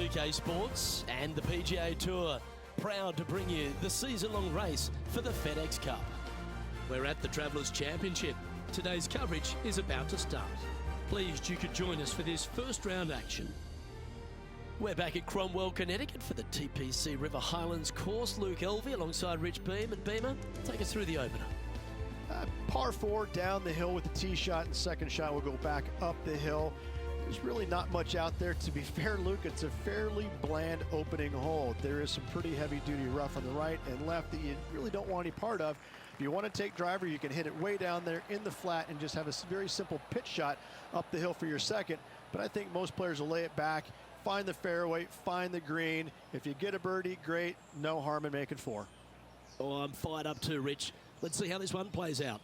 2K Sports and the PGA Tour, proud to bring you the season-long race for the FedEx Cup. We're at the Travellers Championship. Today's coverage is about to start. Pleased you could join us for this first round action. We're back at Cromwell, Connecticut for the TPC River Highlands course. Luke Elvey alongside Rich Beam. And Beamer, take us through the opener. Par 4 down the hill with the tee shot, and second shot will go back up the hill. There's really not much out there. To be fair, Luke, it's a fairly bland opening hole. There is some pretty heavy-duty rough on the right and left that you really don't want any part of. If you want to take driver, you can hit it way down there in the flat and just have a very simple pitch shot up the hill for your second. But I think most players will lay it back, find the fairway, find the green. If you get a birdie, great. No harm in making 4. Oh, I'm fired up too, Rich. Let's see how this one plays out.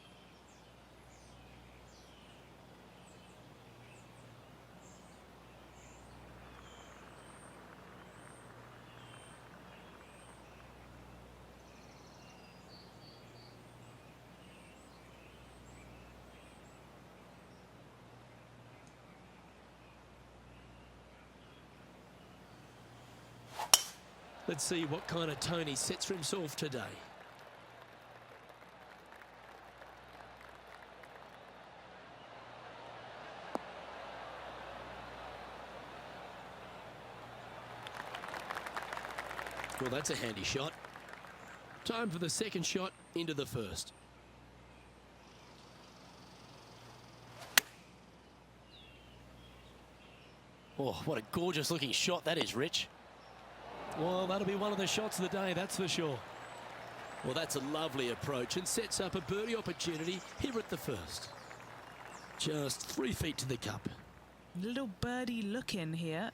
Let's see what kind of tone he sets for himself today. Well, that's a handy shot. Time for the second shot into the first. Oh, what a gorgeous looking shot that is, Rich. Well, that'll be one of the shots of the day, that's for sure. Well, that's a lovely approach and sets up a birdie opportunity here at the first. Just 3 feet to the cup. Little birdie looking here.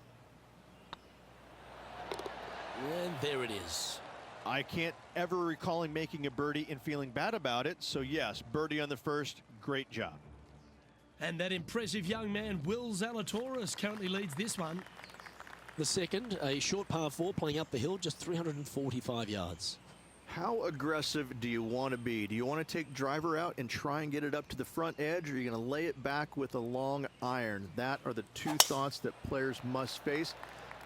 And there it is. I can't ever recall him making a birdie and feeling bad about it. So yes, birdie on the first, great job. And that impressive young man, Will Zalatoris, currently leads this one. The second, a short par 4 playing up the hill, just 345 yards. How aggressive do you want to be? Do you want to take driver out and try and get it up to the front edge, or are you going to lay it back with a long iron? That are the two thoughts that players must face.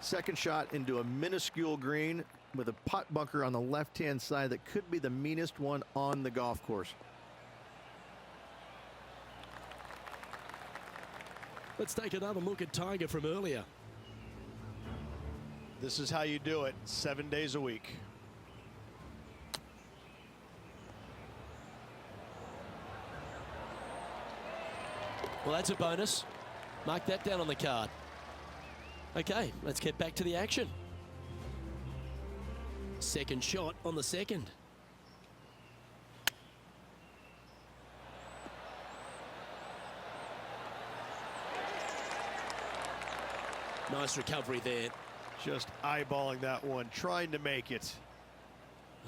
Second shot into a minuscule green with a pot bunker on the left-hand side that could be the meanest one on the golf course. Let's take another look at Tiger from earlier. This is how you do it 7 days a week. Well, that's a bonus. Mark that down on the card. Okay, let's get back to the action. Second shot on the second. Nice recovery there. Just eyeballing that one, trying to make it.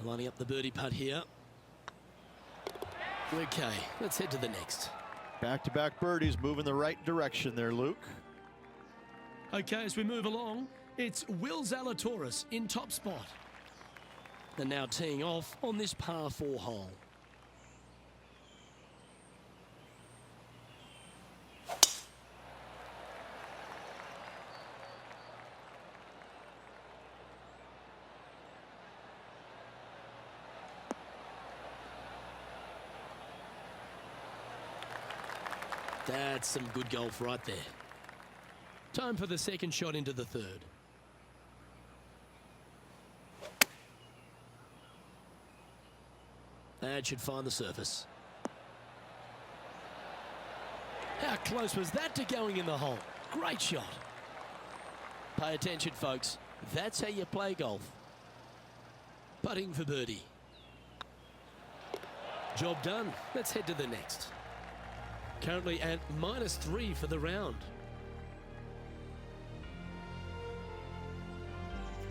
Lining up the birdie putt here. Okay, let's head to the next. Back-to-back birdies, moving the right direction there, Luke. Okay, as we move along, it's Will Zalatoris in top spot. And now teeing off on this par 4 hole. That's some good golf right there. Time for the second shot into the third. That should find the surface. How close was that to going in the hole? Great shot. Pay attention, folks. That's how you play golf. Putting for birdie. Job done. Let's head to the next. Currently at -3 for the round.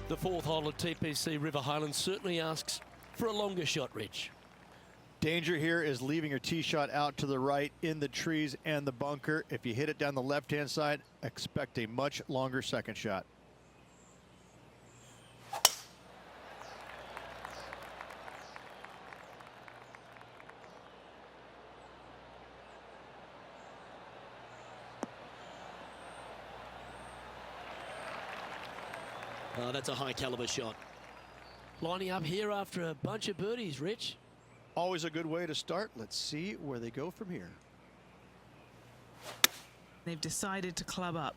The fourth hole at TPC River Highlands certainly asks for a longer shot, Rich. Danger here is leaving your tee shot out to the right in the trees and the bunker. If you hit it down the left-hand side, expect a much longer second shot. Oh, that's a high caliber shot. Lining up here after a bunch of birdies, Rich. Always a good way to start. Let's see where they go from here. They've decided to club up.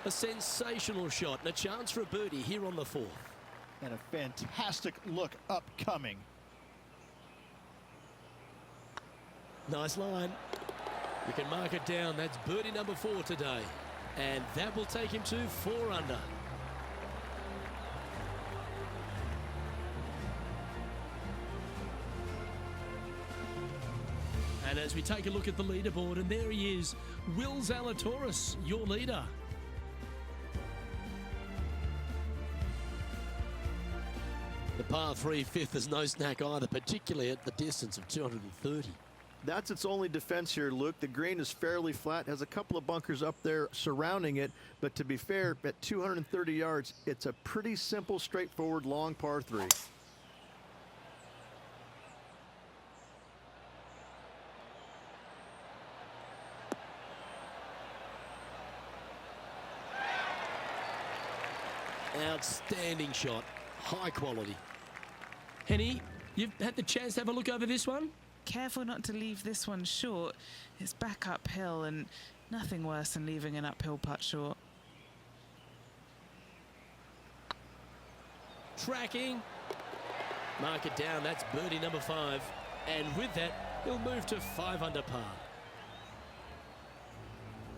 A sensational shot and a chance for a birdie here on the 4th. And a fantastic look upcoming. Nice line. You can mark it down. That's birdie number 4 today. And that will take him to 4 under. And as we take a look at the leaderboard, and there he is, Will Zalatoris, your leader. The par 3 fifth is no snack either, particularly at the distance of 230. That's its only defense here, Luke. The green is fairly flat, has a couple of bunkers up there surrounding it, but to be fair, at 230 yards, it's a pretty simple, straightforward, long par 3. Outstanding shot, high quality. Henny, you've had the chance to have a look over this one? Careful not to leave this one short. It's back uphill and nothing worse than leaving an uphill putt short. Tracking. Mark it down. That's birdie number 5. And with that, he'll move to 5 under par.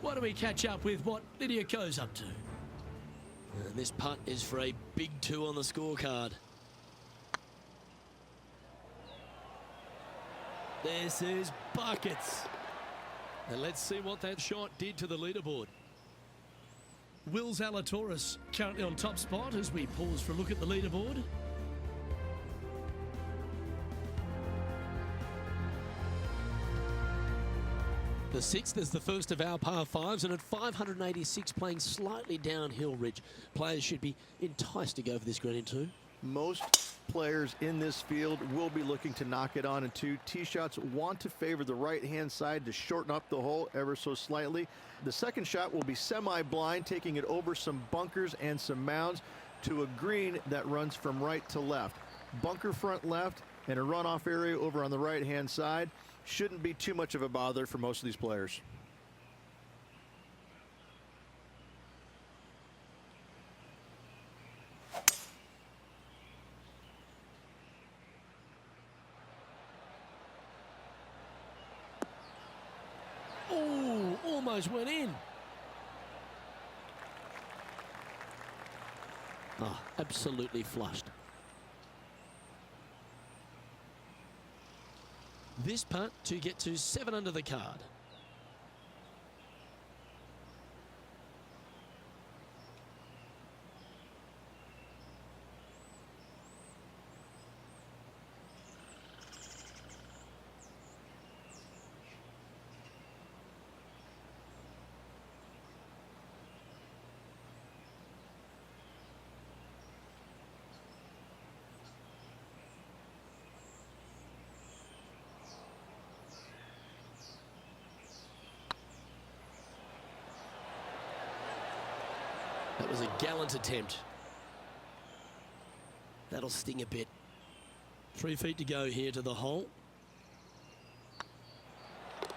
Why don't we catch up with what Lydia Ko's up to? And this putt is for a big 2 on the scorecard. This is buckets. And let's see what that shot did to the leaderboard. Will Zalatoris currently on top spot as we pause for a look at the leaderboard. The 6th is the first of our par 5s, and at 586 playing slightly downhill, Rich, players should be enticed to go for this green in 2. Most players in this field will be looking to knock it on in 2. Tee shots want to favor the right-hand side to shorten up the hole ever so slightly. The second shot will be semi-blind, taking it over some bunkers and some mounds to a green that runs from right to left. Bunker front left and a runoff area over on the right-hand side. Shouldn't be too much of a bother for most of these players. Oh, almost went in. Oh, absolutely flushed. This putt to get to 7 under the card. That was a gallant attempt. That'll sting a bit. 3 feet to go here to the hole.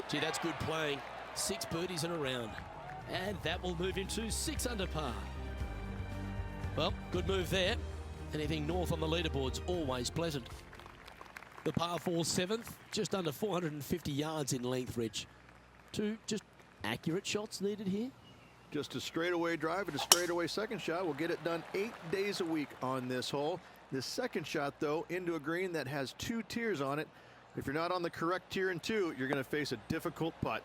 Gee, that's good playing. 6 birdies in a round. And that will move into 6 under par. Well, good move there. Anything north on the leaderboard's always pleasant. The par 4 7th, just under 450 yards in length, Rich. 2 just accurate shots needed here. Just a straightaway drive and a straightaway second shot will get it done 8 days a week on this hole. The second shot, though, into a green that has 2 tiers on it. If you're not on the correct tier in 2, you're going to face a difficult putt.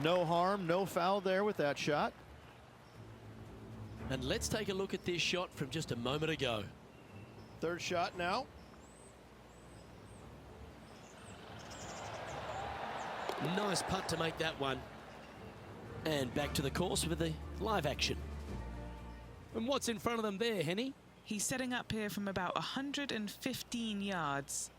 No harm, no foul there with that shot. And let's take a look at this shot from just a moment ago. Third shot now. Nice putt to make that one. And back to the course with the live action. And what's in front of them there, Henny? He's setting up here from about 115 yards.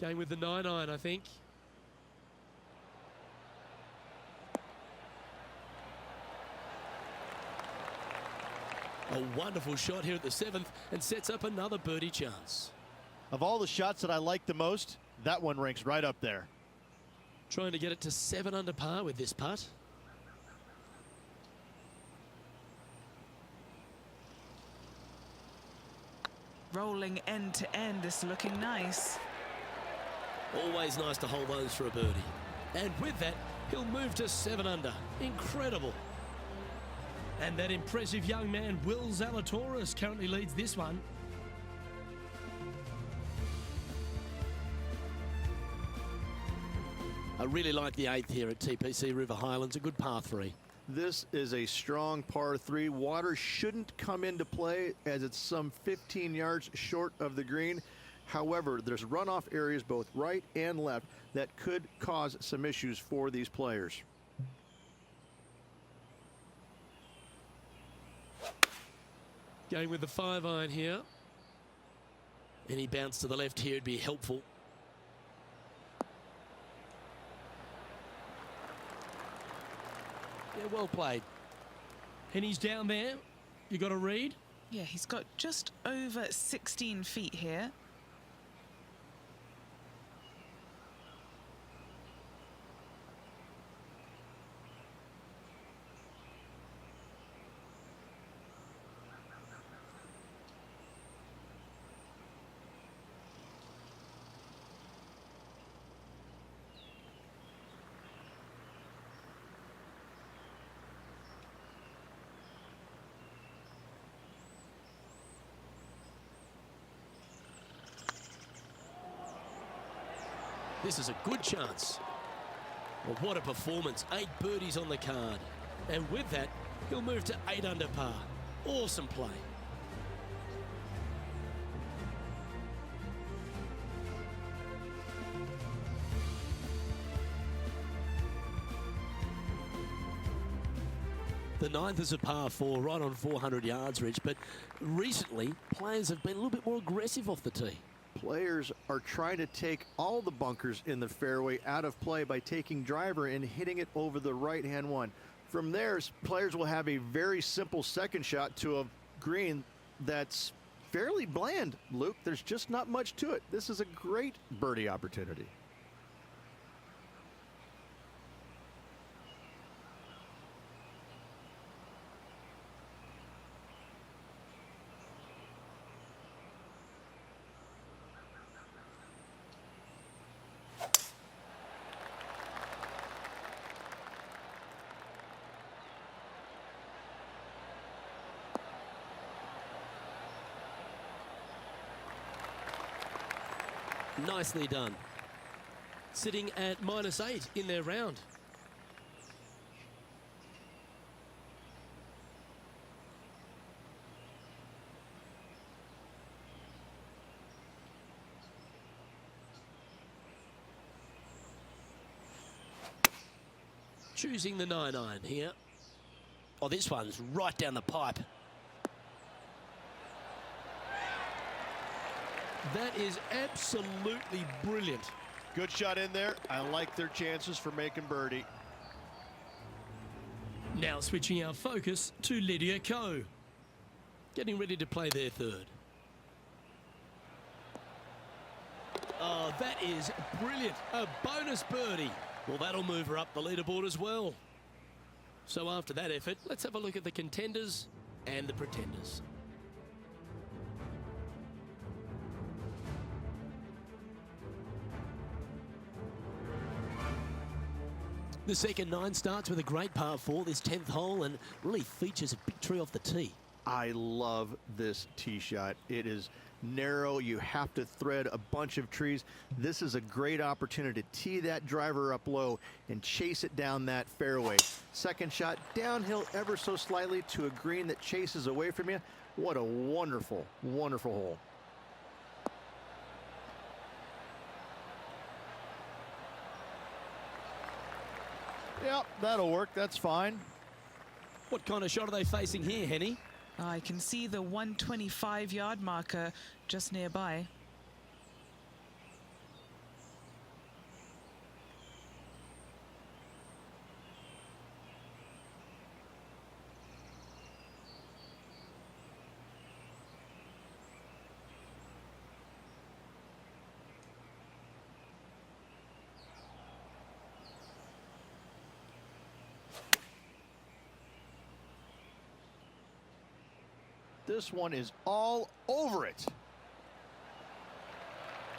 Going with the 9-iron, I think. A wonderful shot here at the 7th and sets up another birdie chance. Of all the shots that I like the most, that one ranks right up there. Trying to get it to 7 under par with this putt. Rolling end to end, this looking nice. Always nice to hold those for a birdie. And with that, he'll move to 7 under. Incredible. And that impressive young man, Will Zalatoris, currently leads this one. I really like the 8th here at TPC River Highlands, a good par 3. This is a strong par 3. Water shouldn't come into play as it's some 15 yards short of the green. However, there's runoff areas both right and left that could cause some issues for these players. Going with the 5-iron here. Any bounce to the left here would be helpful. Yeah, well played. And he's down there. You got a read? Yeah, he's got just over 16 feet here. This is a good chance. Well, what a performance. 8 birdies on the card. And with that, he'll move to 8 under par. Awesome play. The 9th is a par 4, right on 400 yards, Rich. But recently, players have been a little bit more aggressive off the tee. Players are trying to take all the bunkers in the fairway out of play by taking driver and hitting it over the right-hand one. From there, players will have a very simple second shot to a green that's fairly bland, Luke. There's just not much to it. This is a great birdie opportunity. Nicely done. Sitting at -8 in their round. Choosing the 9-iron here. Oh, this one's right down the pipe. That is absolutely brilliant. Good shot in there. I like their chances for making birdie. Now switching our focus to Lydia Ko. Getting ready to play their 3rd. Oh, that is brilliant. A bonus birdie. Well, that'll move her up the leaderboard as well. So after that effort, let's have a look at the contenders and the pretenders. The second 9 starts with a great par 4, this 10th hole, and really features a big tree off the tee. I love this tee shot. It is narrow. You have to thread a bunch of trees. This is a great opportunity to tee that driver up low and chase it down that fairway. Second shot downhill ever so slightly to a green that chases away from you. What a wonderful, wonderful hole. Yep, that'll work. That's fine. What kind of shot are they facing here, Henny? I can see the 125-yard marker just nearby. This one is all over it.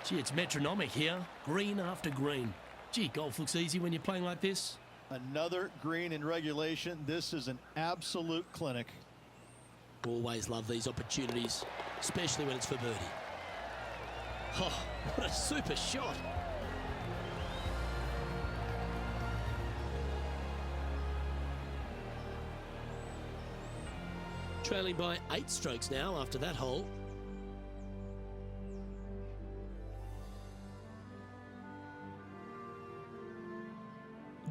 Gee, it's metronomic here. Green after green. Gee, golf looks easy when you're playing like this. Another green in regulation. This is an absolute clinic. Always love these opportunities, especially when it's for birdie. Oh, what a super shot. Trailing by 8 strokes now after that hole.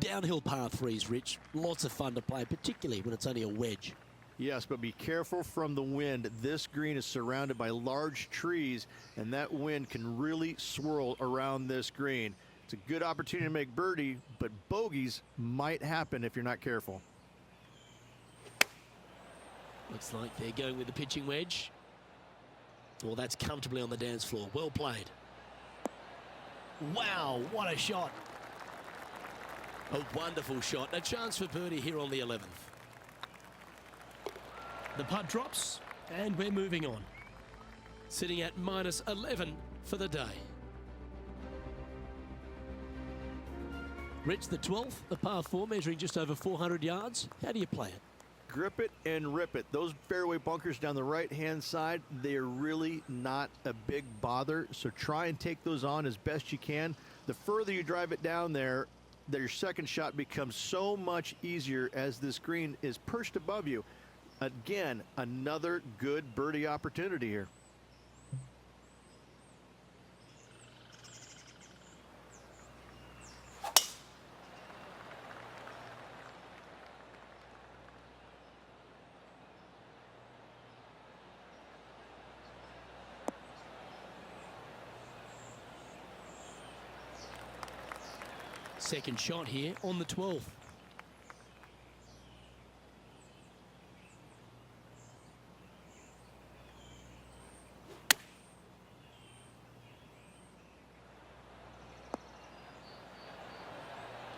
Downhill par 3s, Rich. Lots of fun to play, particularly when it's only a wedge. Yes, but be careful from the wind. This green is surrounded by large trees, and that wind can really swirl around this green. It's a good opportunity to make birdie, but bogeys might happen if you're not careful. Looks like they're going with the pitching wedge. Well, that's comfortably on the dance floor. Well played. Wow, what a shot. A wonderful shot. A chance for birdie here on the 11th. The putt drops, and we're moving on. Sitting at minus 11 for the day. Rich, the 12th, the par 4, measuring just over 400 yards. How do you play it? Grip it and rip it. Those fairway bunkers down the right-hand side, they're really not a big bother, so try and take those on as best you can. The further you drive it down there, your second shot becomes so much easier as this green is perched above you. Again, another good birdie opportunity here. Second shot here on the 12th.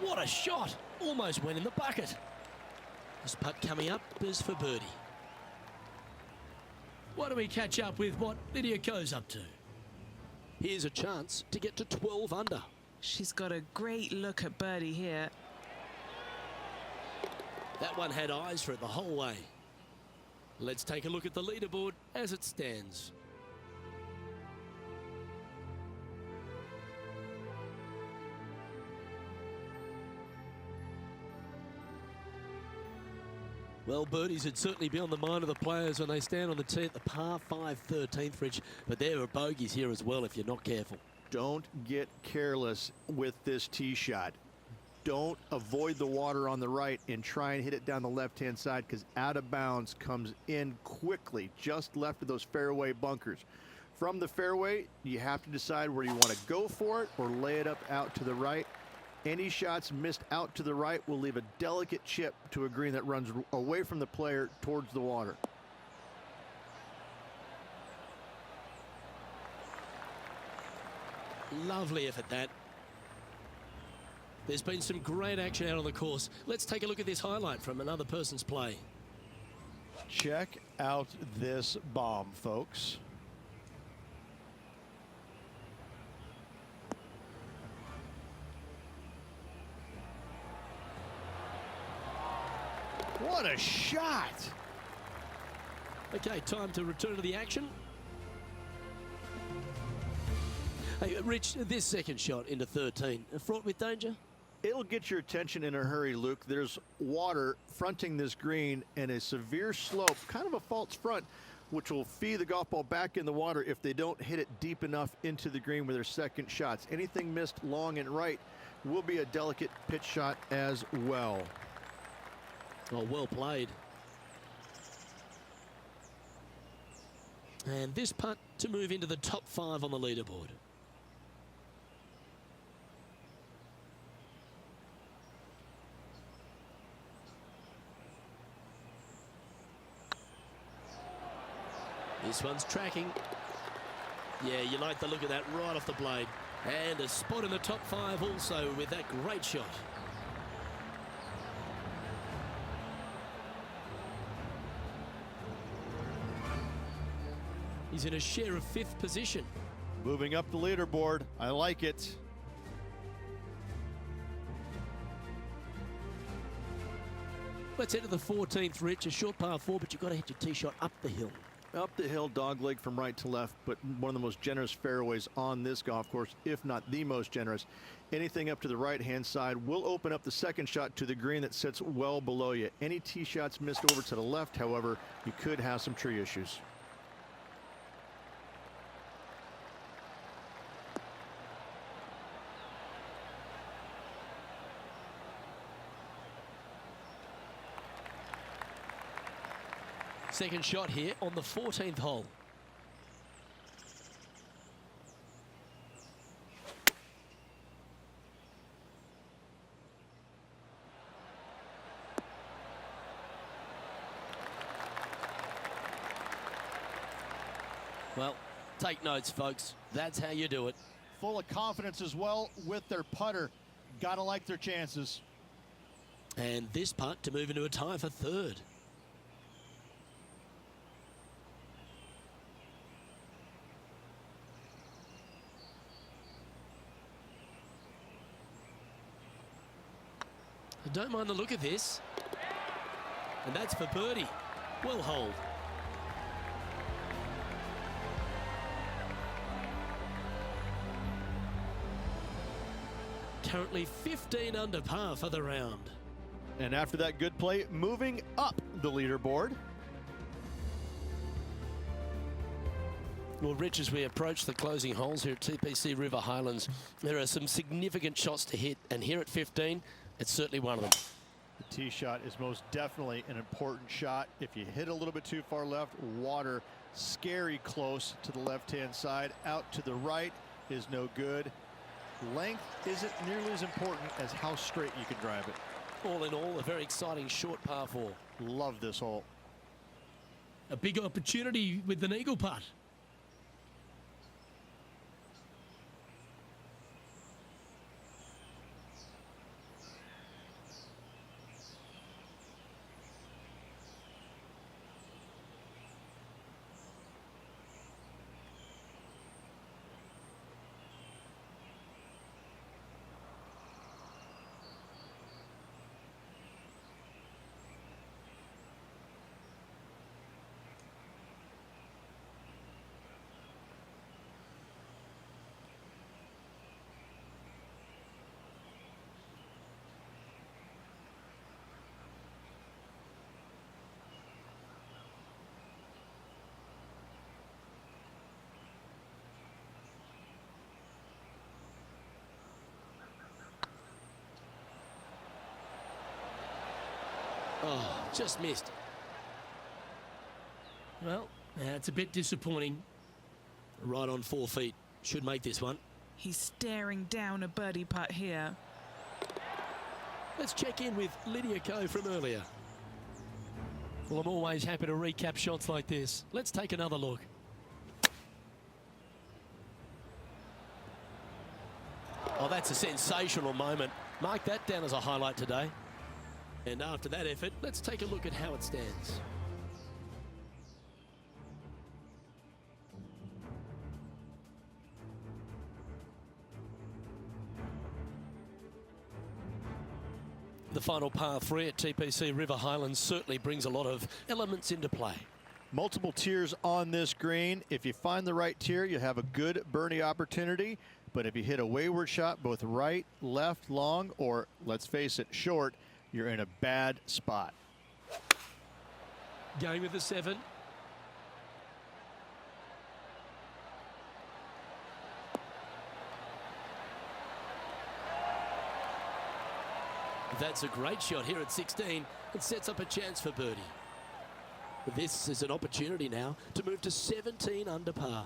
What a shot! Almost went in the bucket. This putt coming up is for birdie. Why don't we catch up with what Lydia Ko's up to? Here's a chance to get to 12 under. She's got a great look at birdie here. That one had eyes for it the whole way. Let's take a look at the leaderboard as it stands. Well, birdies would certainly be on the mind of the players when they stand on the tee at the par 5 13th, Rich, but there are bogeys here as well if you're not careful. Don't get careless with this tee shot. Don't avoid the water on the right and try and hit it down the left-hand side, because out of bounds comes in quickly, just left of those fairway bunkers. From the fairway, you have to decide where you want to go for it or lay it up out to the right. Any shots missed out to the right will leave a delicate chip to a green that runs away from the player towards the water. Lovely effort, that. There's been some great action out on the course. Let's take a look at this highlight from another person's play. Check out this bomb, folks. What a shot! Okay, time to return to the action. Hey, Rich, this second shot into 13, fraught with danger? It'll get your attention in a hurry, Luke. There's water fronting this green and a severe slope, kind of a false front, which will feed the golf ball back in the water if they don't hit it deep enough into the green with their second shots. Anything missed long and right will be a delicate pitch shot as well. Oh, well played. And this putt to move into the top 5 on the leaderboard. This one's tracking. Yeah, you like the look of that right off the blade. And a spot in the top 5 also with that great shot. He's in a share of 5th position. Moving up the leaderboard. I like it. Let's head to the 14th, Rich. A short par 4, but you've got to hit your tee shot up the hill. Up the hill, dogleg from right to left, but one of the most generous fairways on this golf course, if not the most generous. Anything up to the right-hand side will open up the second shot to the green that sits well below you. Any tee shots missed over to the left, however, you could have some tree issues. Second shot here on the 14th hole. Well, take notes, folks. That's how you do it. Full of confidence as well with their putter. Gotta like their chances. And this putt to move into a tie for 3rd. I don't mind the look of this. And that's for birdie. Well holed. Currently 15 under par for the round. And after that good play, moving up the leaderboard. Well, Rich, as we approach the closing holes here at TPC River Highlands, there are some significant shots to hit, and here at 15, it's certainly one of them. The tee shot is most definitely an important shot. If you hit a little bit too far left, water scary close to the left-hand side. Out to the right is no good. Length isn't nearly as important as how straight you can drive it. All in all, a very exciting short par 4. Love this hole. A big opportunity with an eagle putt. Oh, just missed. Well, that's a bit disappointing. Right on 4 feet. Should make this one. He's staring down a birdie putt here. Let's check in with Lydia Coe from earlier. Well, I'm always happy to recap shots like this. Let's take another look. Oh, that's a sensational moment. Mark that down as a highlight today. And after that effort, let's take a look at how it stands. The final par 3 at TPC River Highlands certainly brings a lot of elements into play. Multiple tiers on this green. If you find the right tier, you have a good birdie opportunity. But if you hit a wayward shot, both right, left, long, or let's face it, short, you're in a bad spot. Going with the 7. That's a great shot here at 16. It sets up a chance for birdie. This is an opportunity now to move to 17 under par.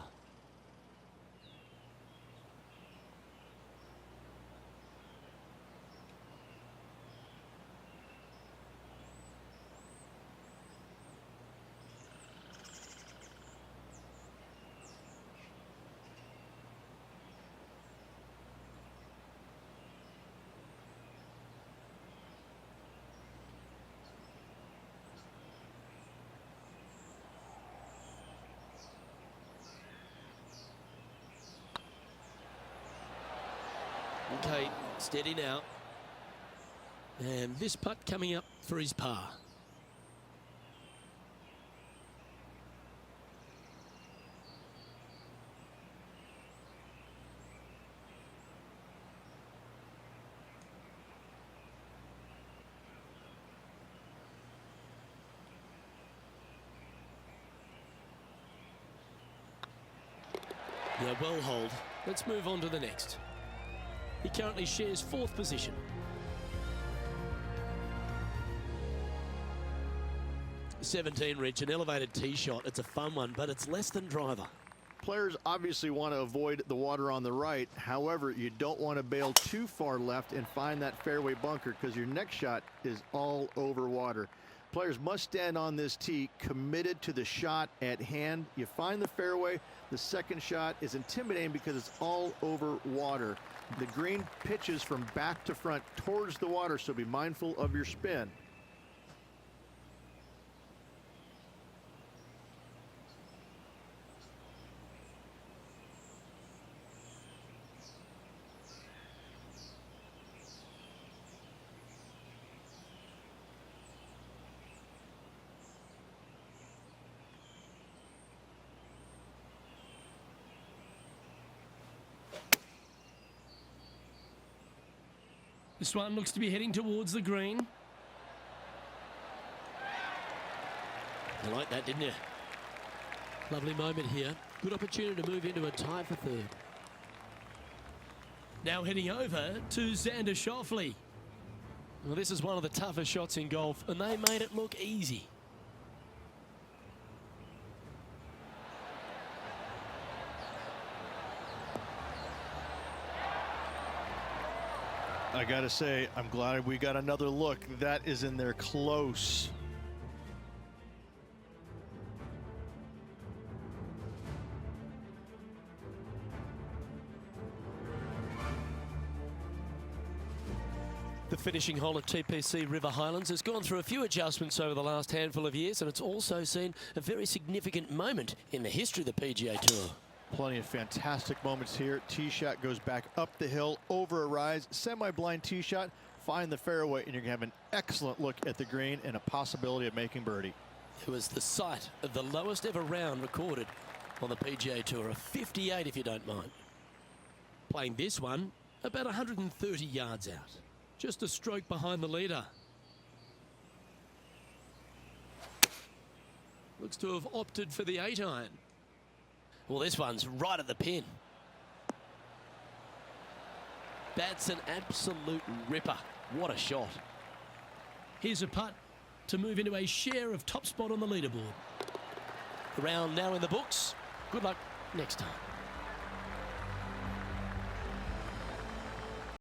Okay, steady now. And this putt coming up for his par. Yeah, well hold. Let's move on to the next. He currently shares 4th position. 17, Rich, an elevated tee shot. It's a fun one, but it's less than driver. Players obviously want to avoid the water on the right. However, you don't want to bail too far left and find that fairway bunker, because your next shot is all over water. Players must stand on this tee committed to the shot at hand. You find the fairway. The second shot is intimidating because it's all over water. The green pitches from back to front towards the water, so be mindful of your spin. This one looks to be heading towards the green. You like that, didn't you? Lovely moment here. Good opportunity to move into a tie for 3rd. Now heading over to Xander Schauffele. Well, this is one of the toughest shots in golf, and they made it look easy. I gotta say, I'm glad we got another look. That is in there close. The finishing hole at TPC River Highlands has gone through a few adjustments over the last handful of years, and it's also seen a very significant moment in the history of the PGA Tour. Plenty of fantastic moments here. Tee shot goes back up the hill, over a rise, semi-blind tee shot, find the fairway, and you're going to have an excellent look at the green and a possibility of making birdie. It was the site of the lowest ever round recorded on the PGA Tour, a 58 if you don't mind. Playing this one about 130 yards out. Just a stroke behind the leader. Looks to have opted for the 8-iron. Well, this one's right at the pin. That's an absolute ripper. What a shot. Here's a putt to move into a share of top spot on the leaderboard. The round now in the books. Good luck next time.